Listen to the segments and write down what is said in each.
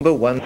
Number one.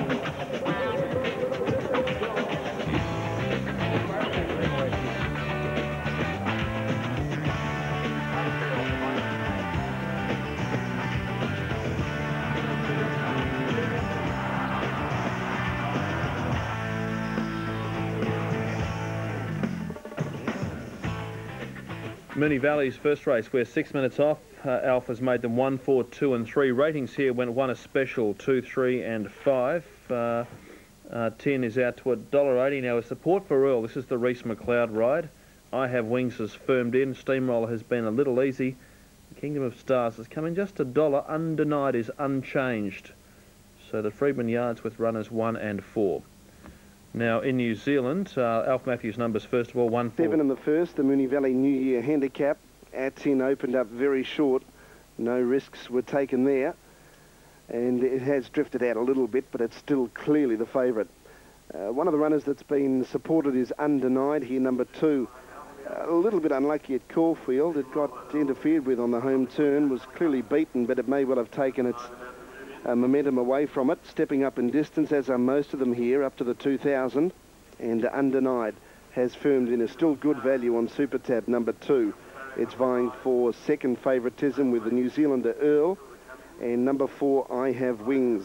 Moonee Valley's first race. We're 6 minutes off. Alpha's made them 1, 4, 2 and 3. Ratings here went 1 a special, 2, 3 and 5. 10 is out to $1.80. Now a support for Earl. This is the Reese McLeod ride. I Have Wings has firmed in. Steamroller has been a little easy. Kingdom of Stars has come in just $1. Undenied is unchanged. So the Freedman Yards with runners 1 and 4. Now in New Zealand, Alf Matthews numbers first of all, 1, 4. 7 in the first, the Moonee Valley New Year handicap. At 10 opened up very short. No risks were taken there. And it has drifted out a little bit, but it's still clearly the favourite. One of the runners that's been supported is Undenied here, number 2. A little bit unlucky at Caulfield. It got interfered with on the home turn, was clearly beaten, but it may well have taken its momentum away from it. Stepping up in distance, as are most of them here, up to the 2,000. And Undenied has firmed in. A still good value on Super Tab, number 2. It's vying for second favouritism with the New Zealander Earl. And number 4, I Have Wings,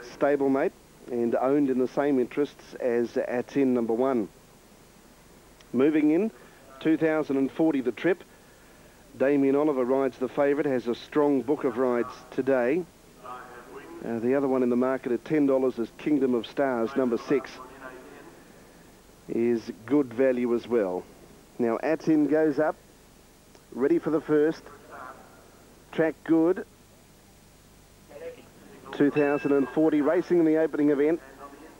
stablemate and owned in the same interests as Atin number 1. Moving in, 2040 the trip. Damien Oliver rides the favourite, has a strong book of rides today. The other one in the market at $10 is Kingdom of Stars, number 6. Is good value as well. Now Atin goes up, ready for the first. Track good. 2040 racing in the opening event,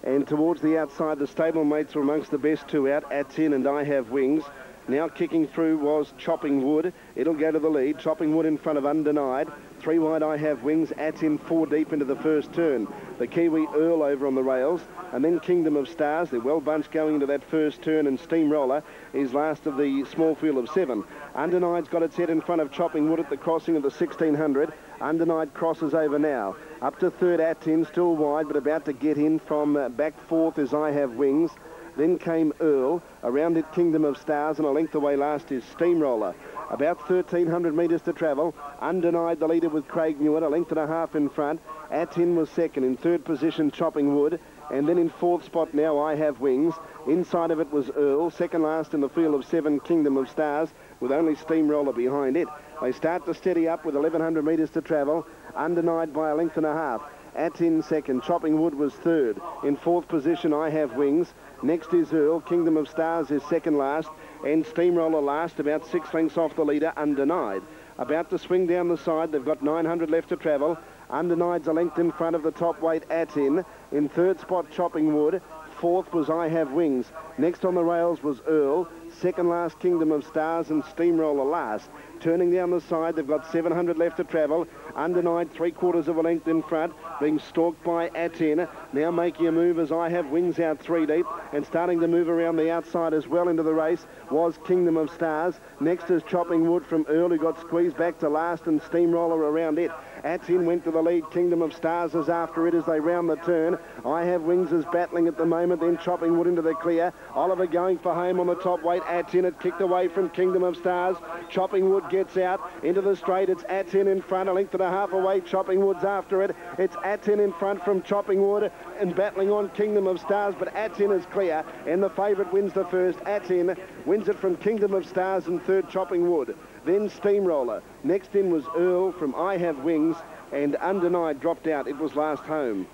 and towards the outside the stablemates were amongst the best two out. Atin and I Have Wings. Now kicking through was Chopping Wood. It'll go to the lead. Chopping Wood in front of Undenied. 3 wide I Have Wings. Atin 4 deep into the first turn. The Kiwi Earl over on the rails, and then Kingdom of Stars. They're well bunched going into that first turn, and Steamroller is last of the small field of 7. Undenied's got its head in front of Chopping Wood at the crossing of the 1600. Undenied crosses over now. Up to third, Atin, still wide, but about to get in from back fourth is I Have Wings. Then came Earl. Around it, Kingdom of Stars, and a length away last is Steamroller. About 1,300 metres to travel. Undenied the leader with Craig Newitt, a length and a half in front. Atin was second. In third position, Chopping Wood. And then in fourth spot now, I Have Wings. Inside of it was Earl. Second last in the field of 7, Kingdom of Stars, with only Steamroller behind it. They start to steady up with 1,100 metres to travel. Undenied by a length and a half. Atin second. Chopping Wood was third. In fourth position, I Have Wings. Next is Earl. Kingdom of Stars is second last. And Steamroller last, about 6 lengths off the leader, Undenied. About to swing down the side. They've got 900 left to travel. Undenied's a length in front of the top weight, Atin. In third spot, Chopping Wood. Fourth was I Have Wings. Next on the rails was Earl. Second last, Kingdom of Stars, and Steamroller last. Turning down the side, they've got 700 left to travel. Undenied 3/4 of a length in front, being stalked by Atin. Now making a move as I Have Wings out 3 deep, and starting to move around the outside as well into the race was Kingdom of Stars. Next is Chopping Wood from Earl, who got squeezed back to last, and Steamroller around it. Atin went to the lead. Kingdom of Stars is after it as they round the turn. I Have Wings is battling at the moment, then Chopping Wood into the clear. Oliver going for home on the top weight. Atin had kicked away from Kingdom of Stars. Chopping Wood gets out into the straight. It's Atin in front, a length and a half away. Chopping Wood's after it. It's Atin in front from Chopping Wood and battling on Kingdom of Stars, but Atin is clear, and the favourite wins the first. Atin wins it from Kingdom of Stars, and third Chopping Wood. Then Steamroller. Next in was Earl from I Have Wings, and Undenied dropped out. It was last home.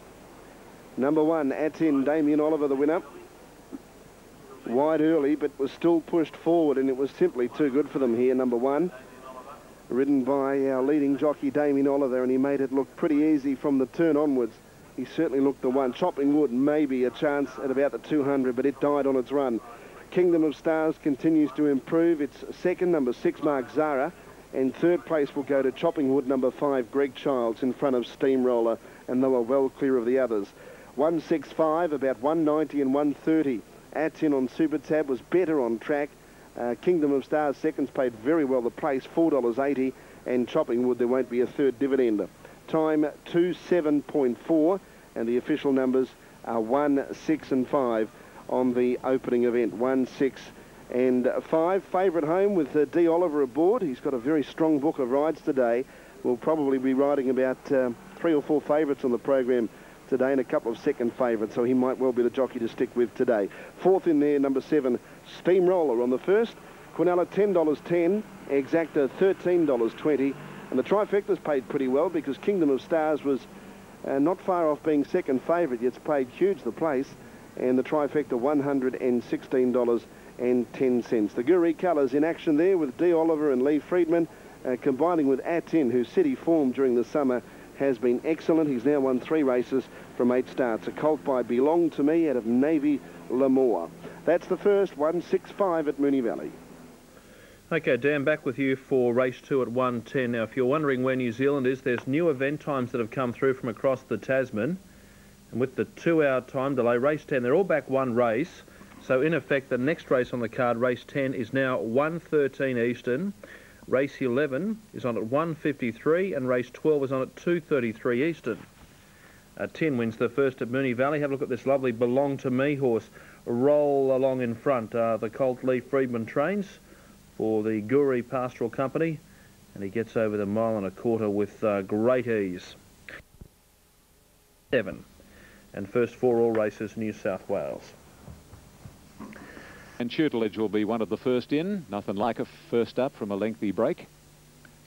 Number 1, Atin, Damien Oliver the winner. Wide early, but was still pushed forward, and it was simply too good for them here. Number 1, ridden by our leading jockey Damien Oliver, and he made it look pretty easy from the turn onwards. He certainly looked the one. Chopping Wood maybe a chance at about the 200, but it died on its run. Kingdom of Stars continues to improve. It's second, number 6, Mark Zara, and third place will go to Chopping Wood, number 5, Greg Childs, in front of Steamroller, and they were well clear of the others. 165, about 190 and 130. Atin on Super Tab was better on track. Kingdom of Stars seconds paid very well the place, $4.80, and Chopping Wood there won't be a third dividend. Time 27.4. and the official numbers are 1, 6 and 5 on the opening event. 1, 6 and 5. Favourite home with D. Oliver aboard. He's got a very strong book of rides today. We'll probably be riding about 3 or 4 favourites on the program today and a couple of second favourites, so he might well be the jockey to stick with today. Fourth in there, number 7, Steamroller on the first. Quinella $10.10, Exacta $13.20, and the trifecta's paid pretty well because Kingdom of Stars was not far off being second favourite, yet it's paid huge the place, and the trifecta $116.10. The Guri colours in action there with D. Oliver and Lee Friedman, combining with Atin, whose city form during the summer has been excellent. He's now won 3 races from 8 starts. A colt by Belong to Me out of Navy Lamour. That's the first, 165 at Moonee Valley. Okay, Dan, back with you for race 2 at 1:10. Now, if you're wondering where New Zealand is, there's new event times that have come through from across the Tasman. And with the 2-hour time delay, race 10, they're all back one race. So, in effect, the next race on the card, race 10, is now 1:13 Eastern. Race 11 is on at 1:53 and race 12 is on at 2:33 Eastern. 10 wins the first at Moonee Valley. Have a look at this lovely Belong to Me horse roll along in front. The colt Lee Friedman trains for the Guri Pastoral Company, and he gets over the 1.25 with great ease. 7 and first 4 all races New South Wales. And tutelage will be one of the first in. Nothing like a first up from a lengthy break.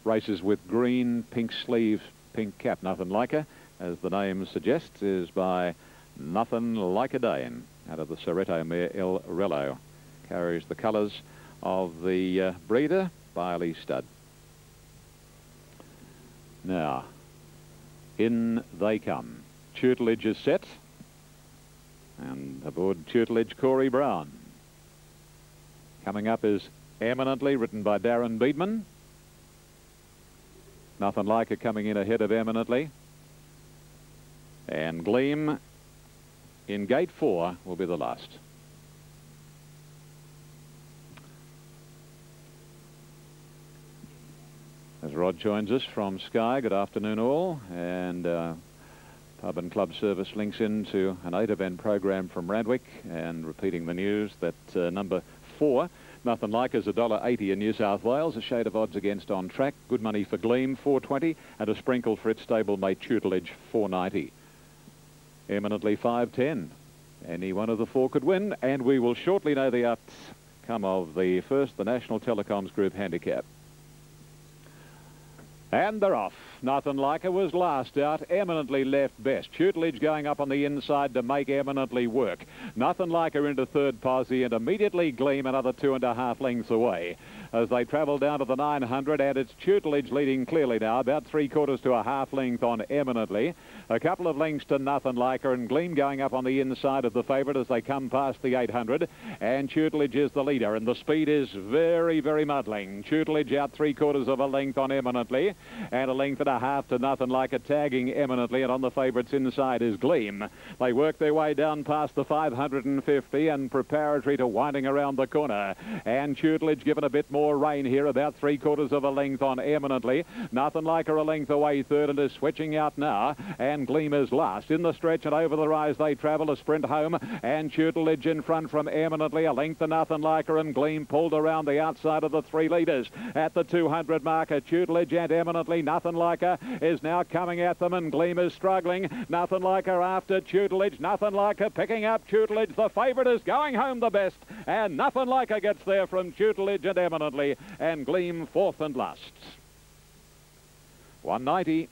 Races with green, pink sleeve, pink cap. Nothing like her, as the name suggests, is by Nothing Like a Dane out of the Soretto mare El Rello. Carries the colours of the breeder, Biley Stud. Now, in they come. Tutelage is set, and aboard tutelage, Corey Brown. Coming up is Eminently, written by Darren Beedman. Nothing Like Her coming in ahead of Eminently. And Gleam in gate 4 will be the last. As Rod joins us from Sky, good afternoon all. And Pub and Club Service links into an 8-event program from Randwick, and repeating the news that number 4, Nothing Like, is $1.80 in New South Wales. A shade of odds against On Track. Good money for Gleam, $4.20, and a sprinkle for its stablemate Tutelage, $4.90. Eminently, $5.10. Any one of the 4 could win, and we will shortly know the outcome of the first, the National Telecoms Group Handicap. And they're off. Nothing Like Her was last out. Eminently left best. Tutelage going up on the inside to make Eminently work. Nothing Like Her into third posse, and immediately Gleam another 2.5 lengths away as they travel down to the 900, and it's Tutelage leading clearly now, about 3/4 to a half length on Eminently. A couple of lengths to Nothing Like Her, and Gleam going up on the inside of the favourite as they come past the 800, and Tutelage is the leader, and the speed is very, very muddling. Tutelage out 3/4 of a length on Eminently, and a length and a half to Nothing Like Her, tagging Eminently, and on the favourites inside is Gleam. They work their way down past the 550 and preparatory to winding around the corner, and Tutelage given a bit more rain here, about 3/4 of a length on Eminently. Nothing Like Her a length away third, and is switching out now, and Gleam is last. In the stretch and over the rise they travel, a sprint home, and Tutelage in front from Eminently, a length to Nothing Like Her, and Gleam pulled around the outside of the 3 leaders at the 200 marker. Tutelage and Eminently. Nothing Like Her is now coming at them, and Gleam is struggling. Nothing Like Her after Tutelage. Nothing Like Her picking up Tutelage. The favourite is going home the best, and Nothing Like Her gets there from Tutelage and Eminently, and Gleam 4th and last. 190.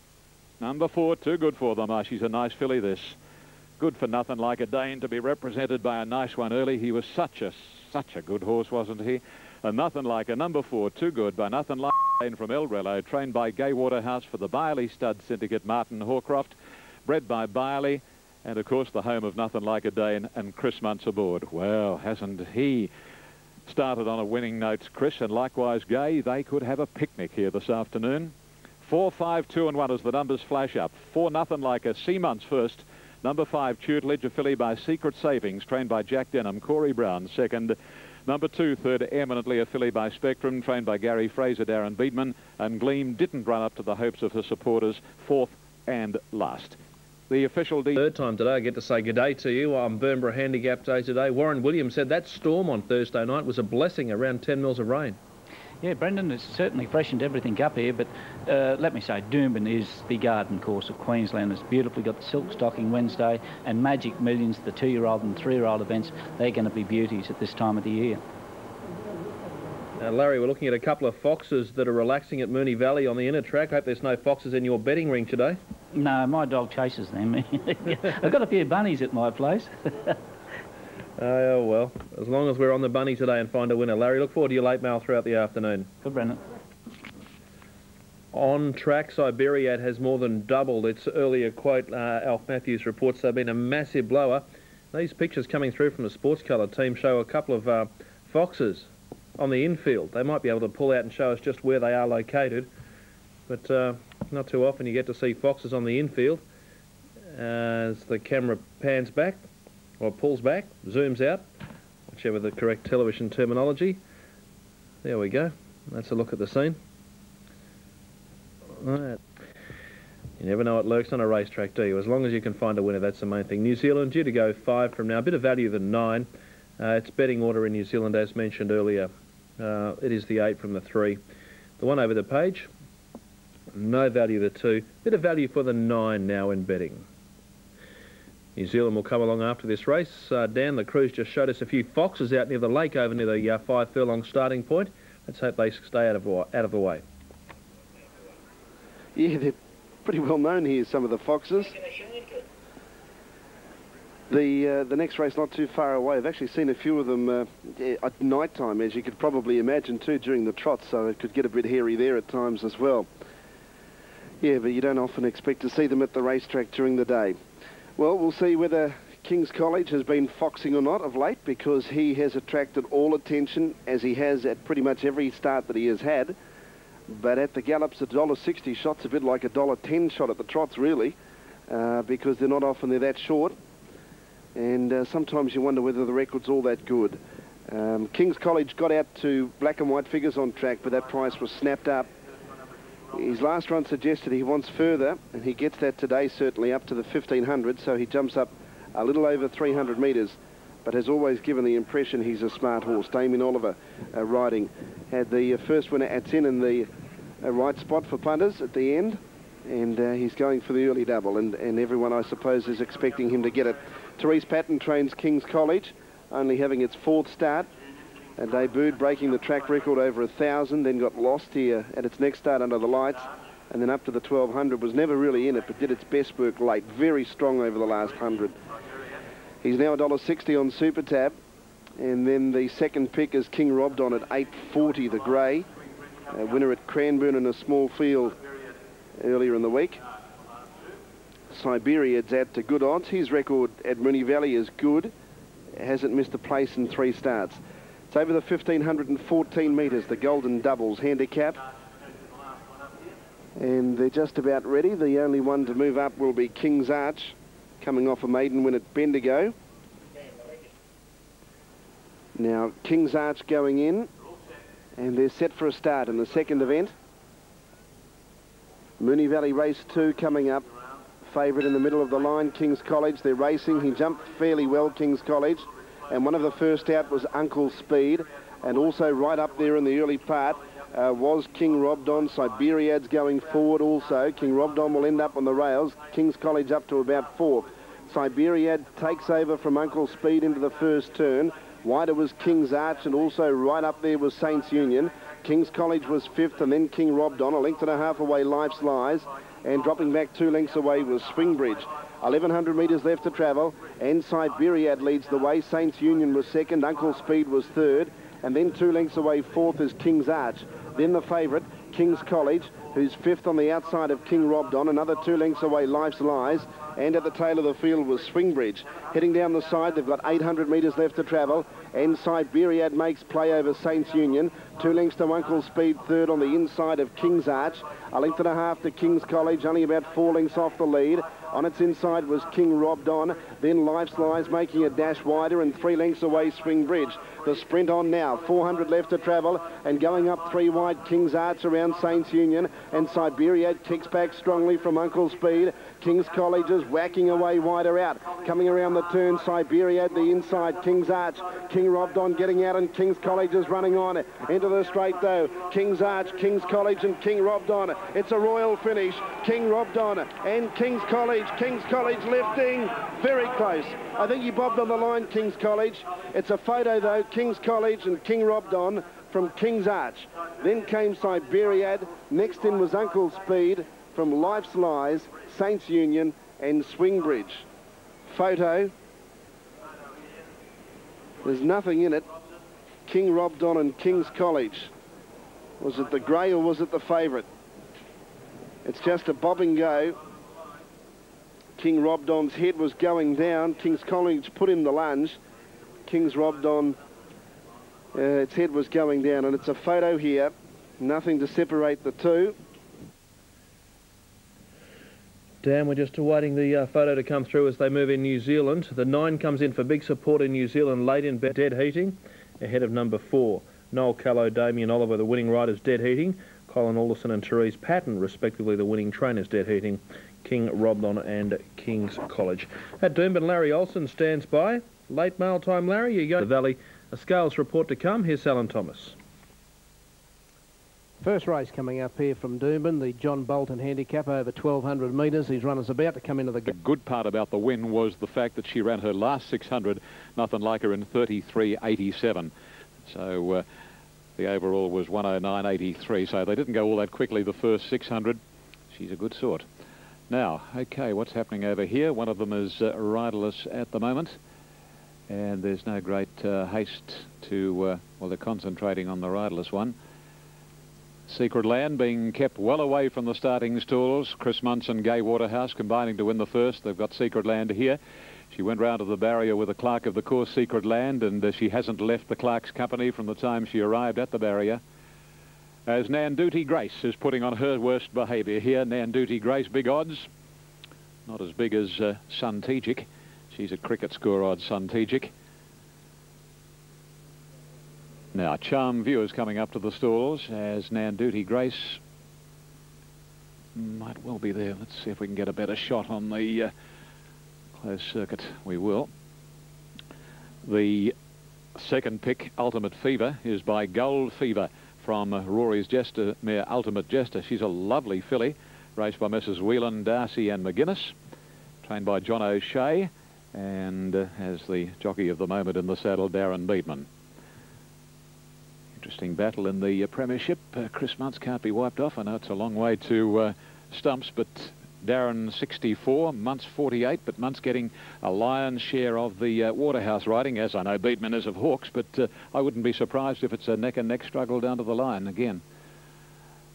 Number 4, too good for them. She's a nice filly, this. Good for Nothing Like a Dane to be represented by a nice one early. He was such a good horse, wasn't he? And Nothing Like a number 4, too good by Nothing Like a Dane from El Rello, trained by Gay Waterhouse for the Biley Stud Syndicate, Martin Horcroft, bred by Biley, and of course the home of Nothing Like a Dane and Chris Muntz aboard. Well, hasn't he started on a winning note, Chris, and likewise Gay? They could have a picnic here this afternoon. 4, 5, 2 and 1 as the numbers flash up. 4, Nothing Like a Seamunts first. Number 5, Tutelage, a filly by Secret Savings, trained by Jack Denham. Corey Brown second. Number 2, third, Eminently, a filly by Spectrum, trained by Gary Fraser, Darren Beedman. And Gleam didn't run up to the hopes of her supporters. 4th and last. The official... Third time today I get to say good day to you. I'm Bernborough Handicap Day today. Warren Williams said that storm on Thursday night was a blessing, around 10 mils of rain. Yeah, Brendan, it's certainly freshened everything up here, but let me say, Doomben is the garden course of Queensland. It's beautifully got the Silk Stocking Wednesday and Magic Millions, the 2-year-old and 3-year-old events. They're going to be beauties at this time of the year. Larry, we're looking at a couple of foxes that are relaxing at Moonee Valley on the inner track. Hope there's no foxes in your betting ring today. No, my dog chases them. I've got a few bunnies at my place. Oh, well, as long as we're on the bunny today and find a winner. Larry, look forward to your late mail throughout the afternoon. Good, Brendan. On track, Siberiad has more than doubled its earlier quote. Alf Matthews reports they've been a massive blower. These pictures coming through from the Sports Colour team show a couple of foxes on the infield. They might be able to pull out and show us just where they are located, but not too often you get to see foxes on the infield. As the camera pans back, or pulls back, zooms out, whichever the correct television terminology. There we go. That's a look at the scene. Right. You never know what lurks on a racetrack, do you? As long as you can find a winner, that's the main thing. New Zealand due to go 5 from now, a bit of value than 9. It's betting order in New Zealand, as mentioned earlier. It is the 8 from the 3. The one over the page, no value the 2. Bit of value for the 9 now in betting. New Zealand will come along after this race. Dan, the crew's just showed us a few foxes out near the lake over near the 5 furlong starting point. Let's hope they stay out of the way. Yeah, they're pretty well known here, some of the foxes. The next race not too far away. I've actually seen a few of them at night time, as you could probably imagine too, during the trot, so it could get a bit hairy there at times as well. Yeah, but you don't often expect to see them at the racetrack during the day. Well, we'll see whether King's College has been foxing or not of late, because he has attracted all attention, as he has at pretty much every start that he has had. But at the gallops, a $1.60 shot's a bit like a $1.10 shot at the trots, really, because they're not often they're that short. And sometimes you wonder whether the record's all that good. King's College got out to black and white figures on track, but that price was snapped up. His last run suggested he wants further, and he gets that today, certainly up to the 1500, so he jumps up a little over 300 metres, but has always given the impression he's a smart horse. Damien Oliver riding. Had the first winner at 10 in the right spot for punters at the end, and he's going for the early double, and everyone, I suppose, is expecting him to get it. Therese Patton trains King's College, only having its 4th start. Debuted breaking the track record over 1,000, then got lost here at its next start under the lights, and then up to the 1,200. Was never really in it, but did its best work late. Very strong over the last 100. He's now $1.60 on Super Tab, and then the second pick is King Robdon at $8.40, the grey. Winner at Cranbourne in a small field earlier in the week. Siberiad's out to good odds. His record at Moonee Valley is good. Hasn't missed a place in 3 starts. It's over the 1,514 metres, the Golden Doubles handicap. And they're just about ready. The only one to move up will be King's Arch, coming off a maiden win at Bendigo. Now, King's Arch going in, and they're set for a start in the second event. Moonee Valley Race 2 coming up. Favourite in the middle of the line, King's College. They're racing. He jumped fairly well, King's College. And one of the first out was Uncle Speed. And also right up there in the early part was King Robdon. Siberiad's going forward also. King Robdon will end up on the rails. King's College up to about 4th. Siberiad takes over from Uncle Speed into the first turn. Wider was King's Arch, and also right up there was Saints Union. King's College was 5th, and then King Robdon. A length and a half away, Life's Lies. And dropping back 2 lengths away was Swingbridge. 1,100 metres left to travel, and Siberiad leads the way. Saints Union was 2nd, Uncle Speed was 3rd, and then 2 lengths away 4th is King's Arch. Then the favourite, King's College, who's 5th on the outside of King Robdon. Another 2 lengths away, Life's Lies, and at the tail of the field was Swingbridge. Heading down the side, they've got 800 metres left to travel, and Siberiad makes play over Saints Union. 2 lengths to Uncle Speed, 3rd on the inside of King's Arch. A length and a half to King's College, only about 4 lengths off the lead. On its inside was King Robdon. Then Life's Lies making a dash wider, and 3 lengths away Swing Bridge. The sprint on now, 400 left to travel, and going up 3 wide, King's Arts around Saints Union, and Siberiad kicks back strongly from Uncle Speed. King's College is whacking away wider out. Coming around the turn, Siberiad the inside, King's Arch. King Robbed On getting out, and King's College is running on. Into the straight though, King's Arch, King's College and King Robbed On. It's a royal finish. King Robbed On and King's College. King's College lifting very close. I think he bobbed on the line, King's College. It's a photo though, King's College and King Robbed On from King's Arch. Then came Siberiad. Next in was Uncle Speed from Life's Lies, Saints Union and Swing Bridge. Photo. There's nothing in it. King Robbed On and King's College. Was it the grey or was it the favourite? It's just a bob and go. King Robbed On's head was going down. King's College put in the lunge. King's Robbed On, its head was going down, and it's a photo here. Nothing to separate the two. Dan, we're just awaiting the photo to come through as they move in New Zealand. The 9 comes in for big support in New Zealand late in dead heating, ahead of number 4. Noel Callow, Damien Oliver, the winning riders, dead heating. Colin Alderson and Therese Patton, respectively, the winning trainers, dead heating. King Robbed On and King's College. At Doomben, Larry Olsen stands by. Late mail time, Larry. You go to the Valley. A scales report to come. Here's Alan Thomas. First race coming up here from Doomben, the John Bolton handicap over 1,200 metres. His runner's about to come into the... The good part about the win was the fact that she ran her last 600, nothing like her, in 33.87. So the overall was 109.83, so they didn't go all that quickly the first 600. She's a good sort. Now, okay, what's happening over here? One of them is riderless at the moment, and there's no great haste to... well, they're concentrating on the riderless one. Secret Land being kept well away from the starting stalls. Chris Munson, Gay Waterhouse combining to win the first. They've got Secret Land here. She went round to the barrier with the clerk of the course, Secret Land, and she hasn't left the clerk's company from the time she arrived at the barrier. As Nanduti Grace is putting on her worst behaviour here. Nanduti Grace, big odds. Not as big as Suntegic. She's a cricket score odds, Suntegic. Now, Charm View is coming up to the stalls as Nanduti Grace might well be there. Let's see if we can get a better shot on the closed circuit. We will. The second pick, Ultimate Fever, is by Gold Fever from Rory's Jester mare, Ultimate Jester. She's a lovely filly, raced by Mrs. Whelan, Darcy and McGuinness, trained by John O'Shea, and has the jockey of the moment in the saddle, Darren Beedman. Interesting battle in the Premiership. Chris Muntz can't be wiped off. I know it's a long way to stumps, but Darren 64, Muntz 48, but Muntz getting a lion's share of the Waterhouse riding, as I know Beedman is of Hawks, but I wouldn't be surprised if it's a neck-and-neck struggle down to the line again.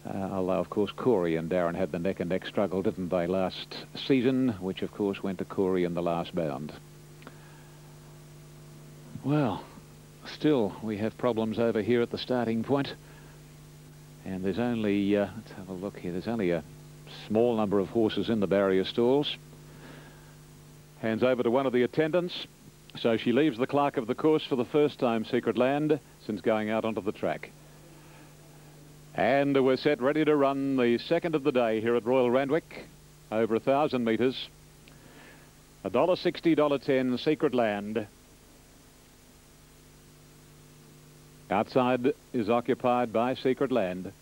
Although, of course, Corey and Darren had the neck-and-neck struggle, didn't they, last season, which, of course, went to Corey in the last bound. Well, still, we have problems over here at the starting point. And there's only, let's have a look here, there's only a small number of horses in the barrier stalls. Hands over to one of the attendants. So she leaves the clerk of the course for the first time, Secret Land, since going out onto the track. And we're set ready to run the second of the day here at Royal Randwick, over 1,000 metres. $1.60, $1.10, Secret Land. Outside is occupied by Secret Land.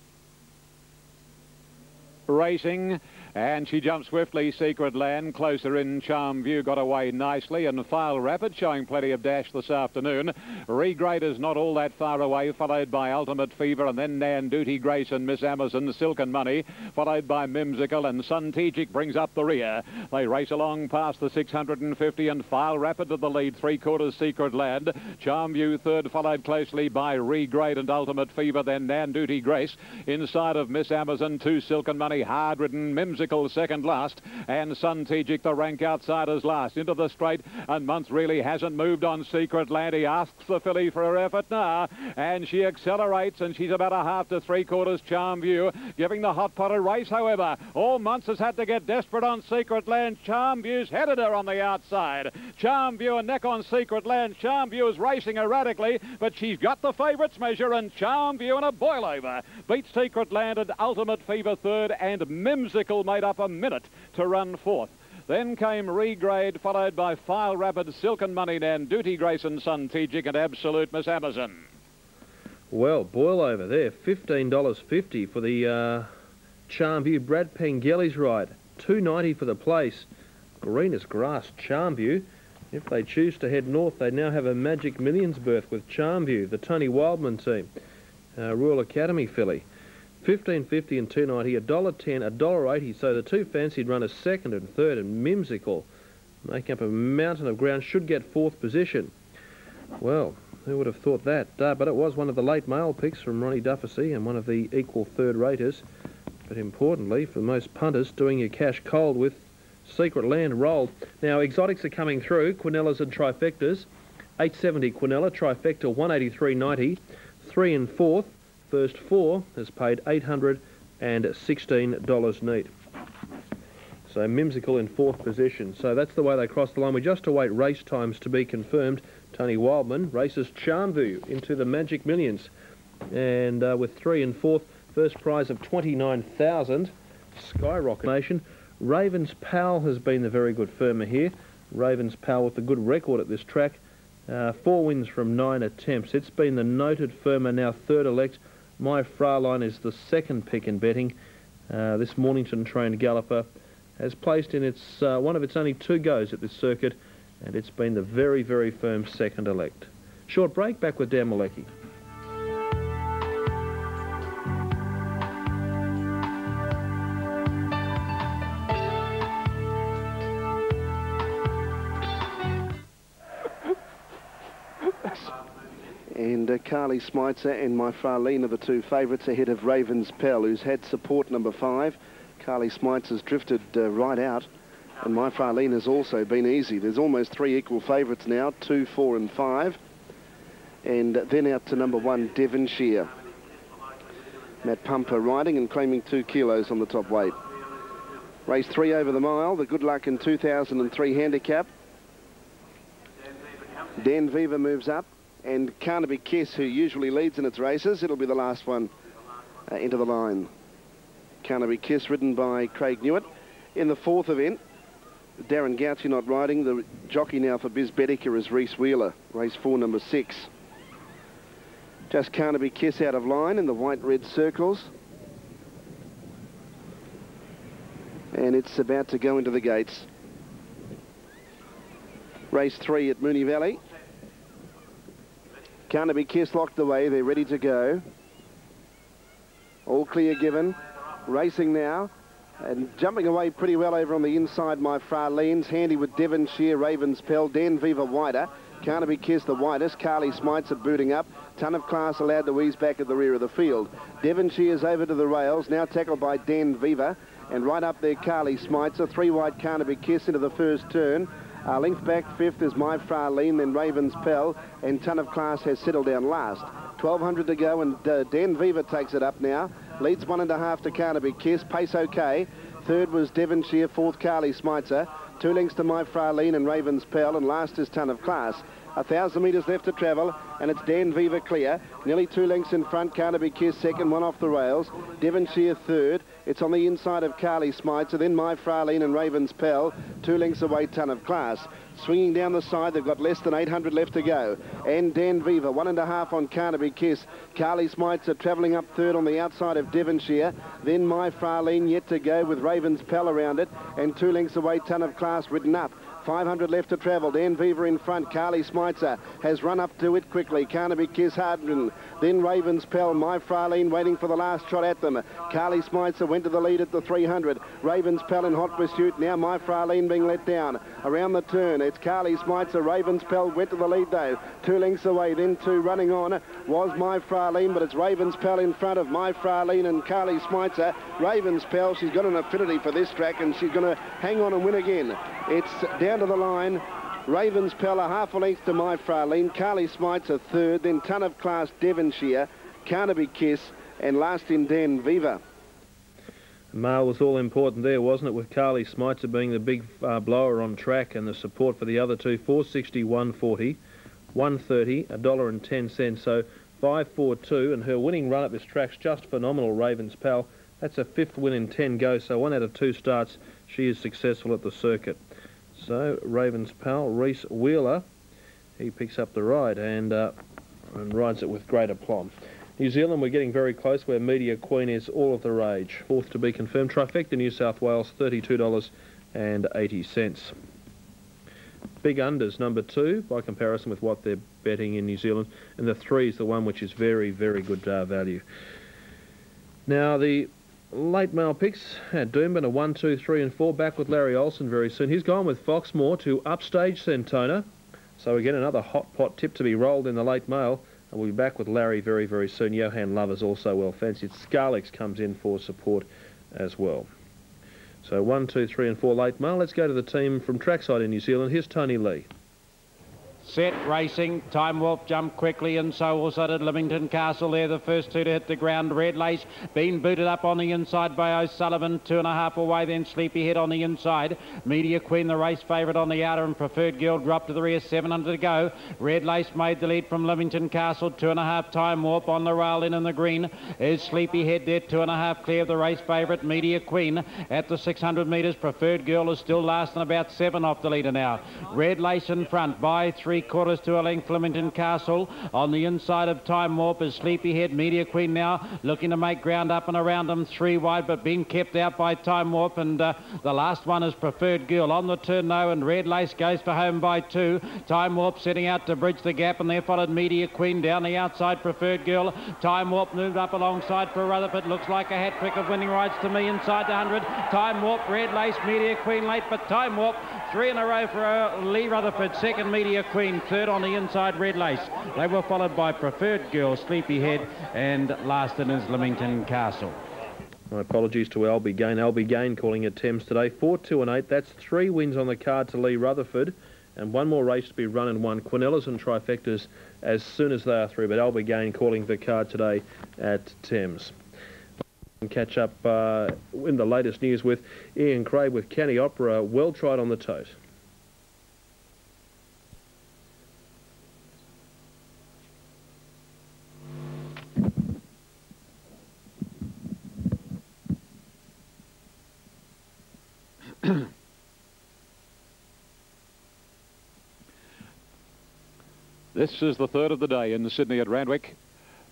Racing, and she jumps swiftly, Secret Land. Closer in, Charm View got away nicely, and File Rapid showing plenty of dash this afternoon. Regraders not all that far away, followed by Ultimate Fever, and then Nanduti Grace and Miss Amazon, Silk and Money, followed by Mimsicle, and Suntegic brings up the rear. They race along past the 650, and File Rapid to the lead, 3/4 Secret Land. Charm View third, followed closely by Regrade and Ultimate Fever, then Nanduti Grace. Inside of Miss Amazon, 2 Silk and Money, hard ridden, Mimsicle Whimsical second last, and Suntegic the rank outsiders last. Into the straight, and Month really hasn't moved on Secret Land. He asks the filly for her effort now, and she accelerates, and she's about a half to three-quarters Charm View, giving the hot pot a race, however. All Months has had to get desperate on Secret Land. Charm View's headed her on the outside. Charm View a neck on Secret Land. Charm View is racing erratically, but she's got the favourites measure, and Charm View in a boil over beats Secret Land and Ultimate Fever third, and Mimsicle made up a minute to run fourth. Then came Regrade, followed by File Rapid, Silken Money Nan, Duty Grace and Suntegic, and Absolute Miss Amazon. Well, boil over there, $15.50 for the Charm View. Brad Pengelly's ride, $2.90 for the place. Green as grass, Charm View. If they choose to head north, they now have a Magic Millions berth with Charm View, the Tony Wildman team. Royal Academy filly. $15.50 and $2.90, $1.10, $1.80. So the two fancied runners second and third, and Mimsicle, making up a mountain of ground, should get fourth position. Well, who would have thought that? But it was one of the late mail picks from Ronnie Dufficy and one of the equal third raters. But importantly, for most punters, doing your cash cold with Secret Land rolled. Now, exotics are coming through, Quinellas and Trifectas. $8.70 Quinella, Trifecta $183.90. 3 and 4th. First four has paid $816 neat. So Mimsicle in fourth position. So that's the way they cross the line. We just await race times to be confirmed. Tony Wildman races Charm View into the Magic Millions. And with 3 and 4th, first prize of $29,000. Skyrocket Nation. Ravens Pal has been the very good firmer here. Ravens Pal with a good record at this track. 4 wins from 9 attempts. It's been the noted firmer, now third elect. My Fraulein is the second pick in betting. This Mornington-trained galloper has placed in its one of its only 2 goes at this circuit, and it's been the very, very firm second elect. Short break, back with Dan Malecki. And Carly Smitzer and My Fraulein are the two favourites ahead of Ravens Pell, who's had support number 5. Carly Smitzer's drifted right out, and My Fraulein has also been easy. There's almost 3 equal favourites now, 2, 4 and 5. And then out to number 1, Devonshire. Matt Pumper riding and claiming 2 kilos on the top weight. Race 3 over the mile, the Good Luck in 2003 handicap. Dan Viva moves up. And Carnaby Kiss, who usually leads in its races, it'll be the last one into the line. Carnaby Kiss, ridden by Craig Newitt. In the 4th event, Darren Gauci not riding. The jockey now for Biz Bedecker is Reese Wheeler, race 4, number 6. Just Carnaby Kiss out of line in the white-red circles. And it's about to go into the gates. Race 3 at Moonee Valley. Carnaby Kiss locked away, they're ready to go. All clear given. Racing now. And jumping away pretty well over on the inside, My Frauleins. Handy with Devonshire, Ravens Pell, Dan Viva wider. Carnaby Kiss the widest. Carly Smitzer booting up. Ton of Class allowed to ease back at the rear of the field. Devonshire's over to the rails, now tackled by Dan Viva. And right up there, Carly Smitzer. 3 wide Carnaby Kiss into the first turn. Length back 5th is My Fraulein, then Ravens Pell, and Ton of Class has settled down last. 1,200 to go, and Dan Viva takes it up now. Leads 1.5 to Carnaby Kiss. Pace okay. 3rd was Devonshire, 4th Carly Smitzer. 2 lengths to My Fraulein and Ravens Pell, and last is Ton of Class. 1,000 metres left to travel, and it's Dan Viva clear. Nearly 2 lengths in front. Carnaby Kiss second, 1 off the rails. Devonshire third. It's on the inside of Carly Smitzer, then My Fraulein and Ravens Pell. 2 lengths away, Ton of Class. Swinging down the side, they've got less than 800 left to go. And Dan Viva, 1.5 on Carnaby Kiss. Carly Smitzer travelling up third on the outside of Devonshire. Then My Fraulein yet to go with Ravens Pell around it. And 2 lengths away, Ton of Class ridden up. 500 left to travel. Dan Viva in front. Carly Smitzer has run up to it quickly. Carnaby Kiss Hardman. Then Ravens Pell. My Frarlene waiting for the last shot at them. Carly Smitzer went to the lead at the 300. Ravens Pell in hot pursuit. Now My Frarlene being let down. Around the turn, it's Carly Smitzer. Ravens Pell went to the lead though. 2 lengths away. Then 2 running on was My Frarlene, but it's Ravens Pell in front of My Frarlene and Carly Smitzer. Ravens Pell, she's got an affinity for this track and she's going to hang on and win again. It's down to the line. Ravens Pell a half a length to My Frarlene. Carly Smitzer third, then Ton of Class Devonshire, Carnaby Kiss, and last in Dan Viva. Mail was all important there, wasn't it, with Carly Smitzer being the big blower on track and the support for the other two. 460, 140, 130, $1.10. So 542, and her winning run at this track's just phenomenal, Ravens Pal. That's a 5th win in 10 goes, so 1 out of 2 starts she is successful at the circuit. So Ravens Pal, Reese Wheeler, he picks up the ride and rides it with great aplomb. New Zealand, we're getting very close where Media Queen is all of the rage. 4th to be confirmed. Trifecta New South Wales, $32.80. Big unders, number 2, by comparison with what they're betting in New Zealand. And the 3 is the one which is very, very good value. Now, the late mail picks at Doomben are 1, 2, 3 and 4. Back with Larry Olsen very soon. He's gone with Foxmore to upstage Centona. So again, another hot pot tip to be rolled in the late mail. And we'll be back with Larry very, very soon. Johan Lover's also well fancied. Scarlex comes in for support as well. So 1, 2, 3 and 4 late mail. Let's go to the team from trackside in New Zealand. Here's Tony Lee. Set racing, Time Warp jumped quickly, and so also did Leamington Castle. They're the first 2 to hit the ground. Red Lace being booted up on the inside by O'Sullivan, 2.5 away, then Sleepyhead on the inside. Media Queen, the race favourite on the outer, and Preferred Girl dropped to the rear, 700 to go. Red Lace made the lead from Leamington Castle, 2.5 Time Warp on the rail in the green. Is Sleepyhead there, 2.5 clear of the race favourite, Media Queen. At the 600 metres, Preferred Girl is still last and about 7 off the leader now. Red Lace in front by 3/4 to a length. Leamington Castle on the inside of Time Warp is Sleepyhead. Media Queen now looking to make ground up and around them, 3 wide, but being kept out by Time Warp, and the last one is Preferred Girl on the turn now, and Red Lace goes for home by 2. Time Warp setting out to bridge the gap, and there followed Media Queen down the outside. Preferred Girl. Time Warp moved up alongside for Rutherford. Looks like a hat trick of winning rides to me inside the 100. Time Warp, Red Lace, Media Queen late, but Time Warp 3 in a row for Lee Rutherford. Second Media Queen, third on the inside Red Lace. They were followed by Preferred Girl, Sleepyhead, and last in is Leamington Castle. My apologies to Albie Gain. Albie Gain calling it Thames today. 4, 2 and 8. That's 3 wins on the card to Lee Rutherford, and 1 more race to be run and won. Quinellas and Trifectas as soon as they are through, but Albie Gain calling the card today at Thames. Catch up in the latest news with Ian Craig with Canny Opera, well tried on the tote. This is the 3rd of the day in Sydney at Randwick.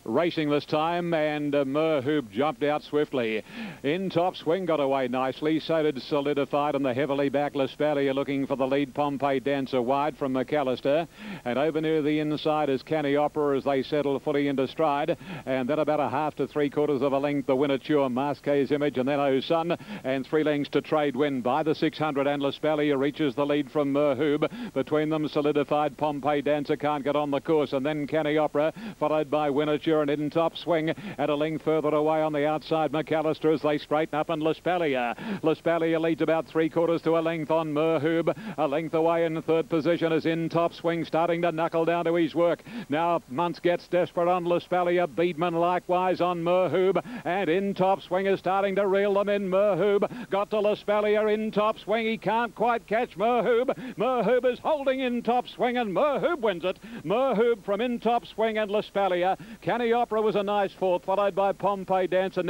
Racing this time, and Merhoob jumped out swiftly. In top swing, got away nicely. So did Solidified, and the heavily backed Lespalia looking for the lead. Pompey Dancer wide from McAllister. And over near the inside is Canny Opera as they settle fully into stride. And then about a half to 3/4 of a length, the Winnature, Masque's Image, and then O'Sun. And 3 lengths to Trade Win by the 600, and Lespalia reaches the lead from Merhoob. Between them, Solidified, Pompey Dancer can't get on the course. And then Canny Opera, followed by Winnature, and in top swing at a length further away on the outside McAllister as they straighten up, and Lespalia leads about 3/4 to a length on Merhoob. A length away in 3rd position is in top swing, starting to knuckle down to his work. Now Muntz gets desperate on Lespalia, Beedman likewise on Merhoob, and in top swing is starting to reel them in. Merhoob got to Lespalia in top swing. He can't quite catch Merhoob. Merhoob is holding in top swing, and Merhoob wins it. Merhoob from in top swing and Lespalia. Canny Opera was a nice 4th, followed by Pompey Dancer.